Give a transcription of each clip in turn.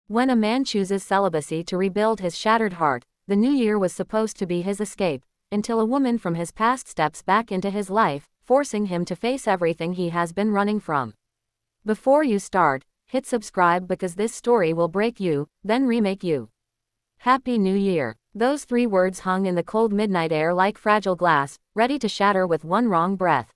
When a man chooses celibacy to rebuild his shattered heart, the new year was supposed to be his escape, until a woman from his past steps back into his life, forcing him to face everything he has been running from. Before you start, hit subscribe because this story will break you, then remake you. Happy New Year. Those 3 words hung in the cold midnight air like fragile glass, ready to shatter with one wrong breath.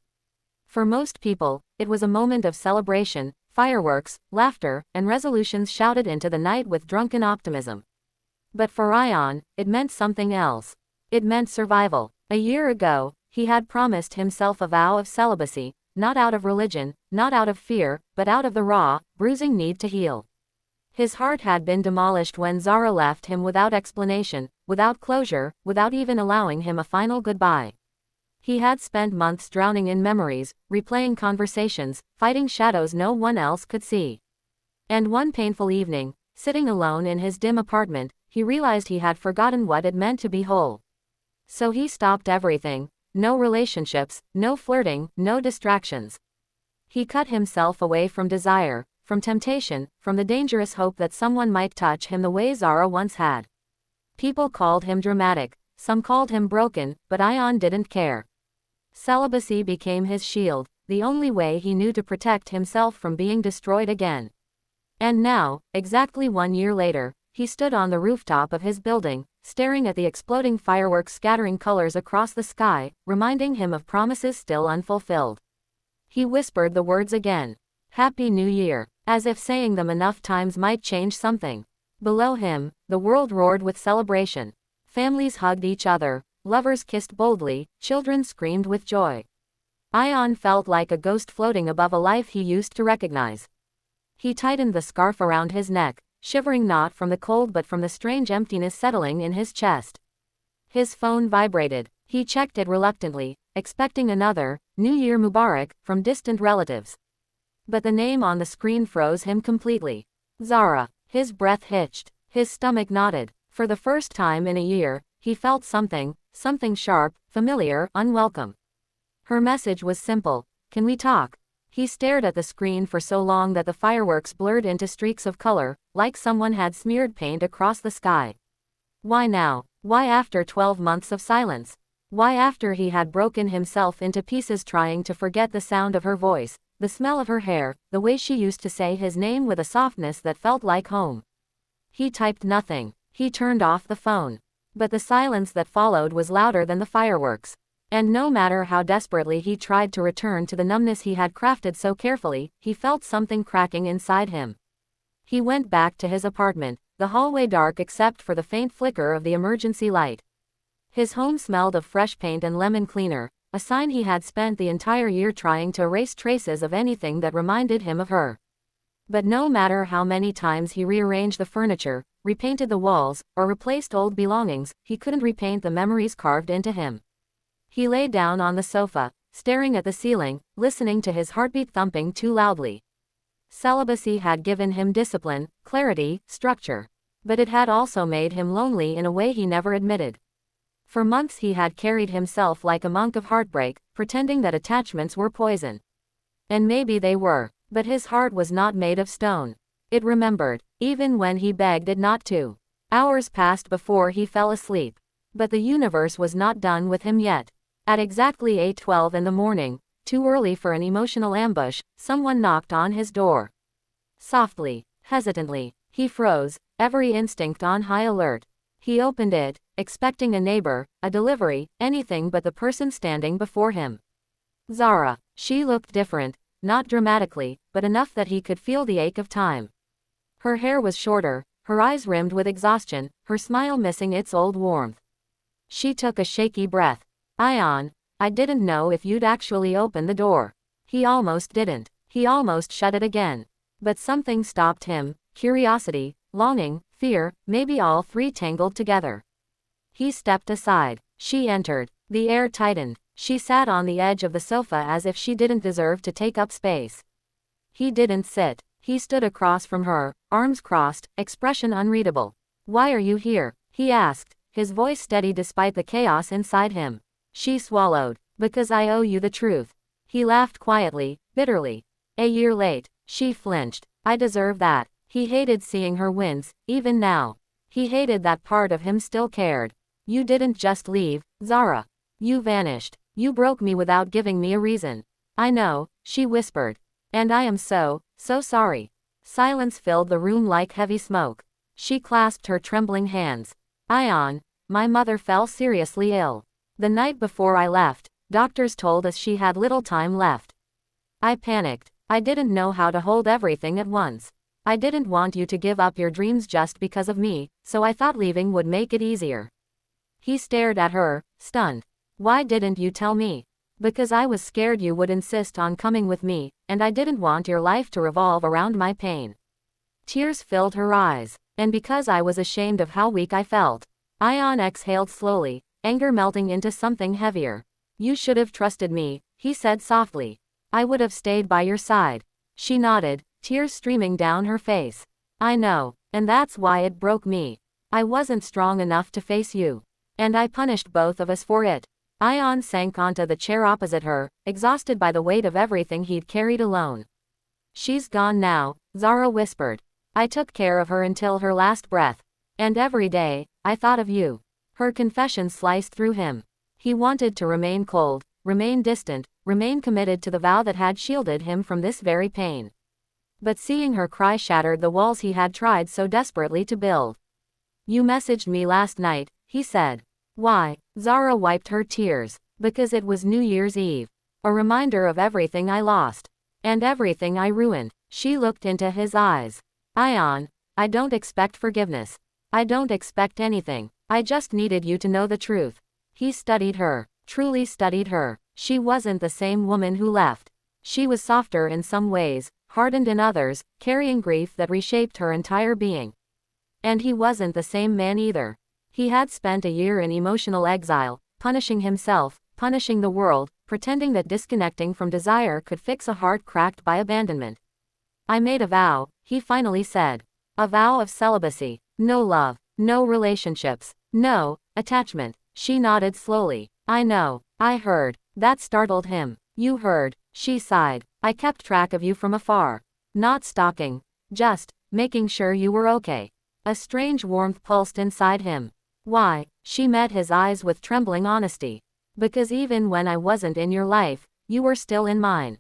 For most people, it was a moment of celebration, fireworks, laughter, and resolutions shouted into the night with drunken optimism. But for Ion, it meant something else. It meant survival. A year ago, he had promised himself a vow of celibacy, not out of religion, not out of fear, but out of the raw, bruising need to heal. His heart had been demolished when Zara left him without explanation, without closure, without even allowing him a final goodbye. He had spent months drowning in memories, replaying conversations, fighting shadows no one else could see. And one painful evening, sitting alone in his dim apartment, he realized he had forgotten what it meant to be whole. So he stopped everything. No relationships, no flirting, no distractions. He cut himself away from desire, from temptation, from the dangerous hope that someone might touch him the way Zara once had. People called him dramatic, some called him broken, but Ion didn't care. Celibacy became his shield, the only way he knew to protect himself from being destroyed again. And now, exactly 1 year later, he stood on the rooftop of his building, staring at the exploding fireworks scattering colors across the sky, reminding him of promises still unfulfilled. He whispered the words again. Happy New Year, as if saying them enough times might change something. Below him, the world roared with celebration. Families hugged each other, lovers kissed boldly, children screamed with joy. Ion felt like a ghost floating above a life he used to recognize. He tightened the scarf around his neck, shivering not from the cold but from the strange emptiness settling in his chest. His phone vibrated. He checked it reluctantly, expecting another, New Year Mubarak, from distant relatives. But the name on the screen froze him completely. Zara. His breath hitched. His stomach knotted. For the first time in a year, he felt something sharp, familiar, unwelcome. Her message was simple. Can we talk? He stared at the screen for so long that the fireworks blurred into streaks of color, like someone had smeared paint across the sky. Why now? Why after 12 months of silence? Why after he had broken himself into pieces trying to forget the sound of her voice, the smell of her hair, the way she used to say his name with a softness that felt like home? He typed nothing. He turned off the phone. But the silence that followed was louder than the fireworks. And no matter how desperately he tried to return to the numbness he had crafted so carefully, he felt something cracking inside him. He went back to his apartment, the hallway dark except for the faint flicker of the emergency light. His home smelled of fresh paint and lemon cleaner, a sign he had spent the entire year trying to erase traces of anything that reminded him of her. But no matter how many times he rearranged the furniture, repainted the walls, or replaced old belongings, he couldn't repaint the memories carved into him. He lay down on the sofa, staring at the ceiling, listening to his heartbeat thumping too loudly. Celibacy had given him discipline, clarity, structure. But it had also made him lonely in a way he never admitted. For months he had carried himself like a monk of heartbreak, pretending that attachments were poison. And maybe they were, but his heart was not made of stone. It remembered, even when he begged it not to. Hours passed before he fell asleep. But the universe was not done with him yet. At exactly 8:12 in the morning, too early for an emotional ambush, someone knocked on his door. Softly, hesitantly, he froze, every instinct on high alert. He opened it, expecting a neighbor, a delivery, anything but the person standing before him. Zara. She looked different, not dramatically, but enough that he could feel the ache of time. Her hair was shorter, her eyes rimmed with exhaustion, her smile missing its old warmth. She took a shaky breath. Ion, I didn't know if you'd actually open the door. He almost didn't. He almost shut it again. But something stopped him, curiosity, longing, fear, maybe all 3 tangled together. He stepped aside. She entered. The air tightened. She sat on the edge of the sofa as if she didn't deserve to take up space. He didn't sit. He stood across from her, arms crossed, expression unreadable. Why are you here? He asked, his voice steady despite the chaos inside him. She swallowed. Because I owe you the truth. He laughed quietly, bitterly. A year late. She flinched. I deserve that. He hated seeing her wince, even now. He hated that part of him still cared. You didn't just leave, Zara. You vanished. You broke me without giving me a reason. I know, she whispered. And I am so sorry. Silence filled the room like heavy smoke. She clasped her trembling hands. Ion, my mother fell seriously ill. The night before I left, doctors told us she had little time left. I panicked. I didn't know how to hold everything at once. I didn't want you to give up your dreams just because of me, so I thought leaving would make it easier. He stared at her, stunned. Why didn't you tell me? Because I was scared you would insist on coming with me, and I didn't want your life to revolve around my pain. Tears filled her eyes, and because I was ashamed of how weak I felt. Ion exhaled slowly, anger melting into something heavier. You should have trusted me, he said softly. I would have stayed by your side. She nodded, tears streaming down her face. I know, and that's why it broke me. I wasn't strong enough to face you. And I punished both of us for it. Ion sank onto the chair opposite her, exhausted by the weight of everything he'd carried alone. She's gone now, Zara whispered. I took care of her until her last breath. And every day, I thought of you. Her confession sliced through him. He wanted to remain cold, remain distant, remain committed to the vow that had shielded him from this very pain. But seeing her cry shattered the walls he had tried so desperately to build. You messaged me last night, he said. Why? Zara wiped her tears. Because it was New Year's Eve. A reminder of everything I lost. And everything I ruined. She looked into his eyes. Ion, I don't expect forgiveness. I don't expect anything. I just needed you to know the truth. He studied her. Truly studied her. She wasn't the same woman who left. She was softer in some ways, hardened in others, carrying grief that reshaped her entire being. And he wasn't the same man either. He had spent a year in emotional exile, punishing himself, punishing the world, pretending that disconnecting from desire could fix a heart cracked by abandonment. I made a vow, he finally said. A vow of celibacy. No love, no relationships, no attachment. She nodded slowly. I know. I heard. That startled him. You heard. She sighed. I kept track of you from afar. Not stalking. Just making sure you were okay. A strange warmth pulsed inside him. Why? She met his eyes with trembling honesty. Because even when I wasn't in your life, you were still in mine.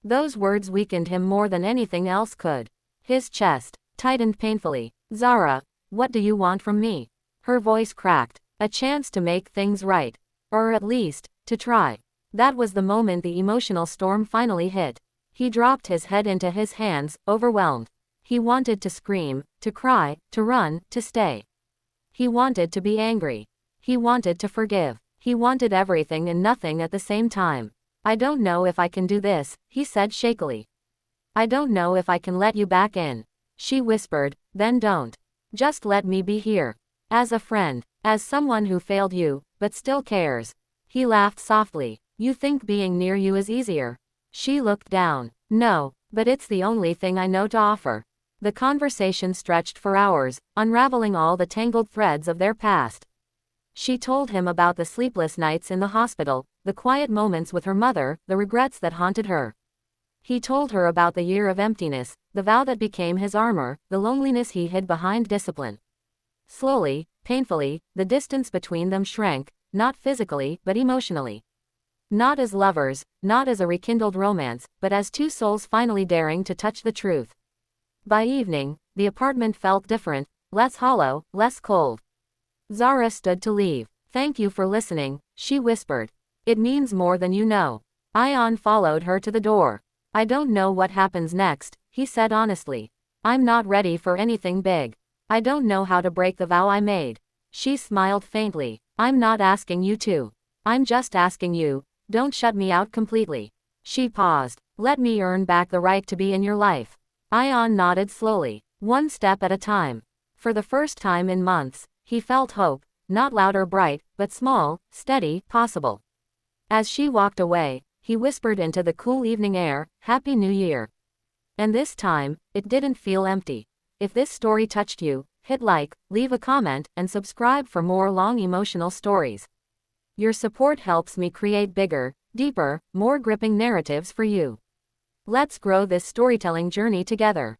Those words weakened him more than anything else could. His chest tightened painfully. Zara, what do you want from me? Her voice cracked. A chance to make things right. Or at least, to try. That was the moment the emotional storm finally hit. He dropped his head into his hands, overwhelmed. He wanted to scream, to cry, to run, to stay. He wanted to be angry. He wanted to forgive. He wanted everything and nothing at the same time. I don't know if I can do this, he said shakily. I don't know if I can let you back in. She whispered, then don't. Just let me be here. As a friend. As someone who failed you, but still cares. He laughed softly. You think being near you is easier? She looked down. No, but it's the only thing I know to offer. The conversation stretched for hours, unraveling all the tangled threads of their past. She told him about the sleepless nights in the hospital, the quiet moments with her mother, the regrets that haunted her. He told her about the year of emptiness, the vow that became his armor, the loneliness he hid behind discipline. Slowly, painfully, the distance between them shrank, not physically, but emotionally. Not as lovers, not as a rekindled romance, but as two souls finally daring to touch the truth. By evening, the apartment felt different, less hollow, less cold. Zara stood to leave. Thank you for listening, she whispered. It means more than you know. Ion followed her to the door. I don't know what happens next, he said honestly. I'm not ready for anything big. I don't know how to break the vow I made. She smiled faintly. I'm not asking you to. I'm just asking you, don't shut me out completely. She paused. Let me earn back the right to be in your life. Ion nodded slowly, one step at a time. For the first time in months, he felt hope, not loud or bright, but small, steady, possible. As she walked away, he whispered into the cool evening air, Happy New Year. And this time, it didn't feel empty. If this story touched you, hit like, leave a comment, and subscribe for more long emotional stories. Your support helps me create bigger, deeper, more gripping narratives for you. Let's grow this storytelling journey together.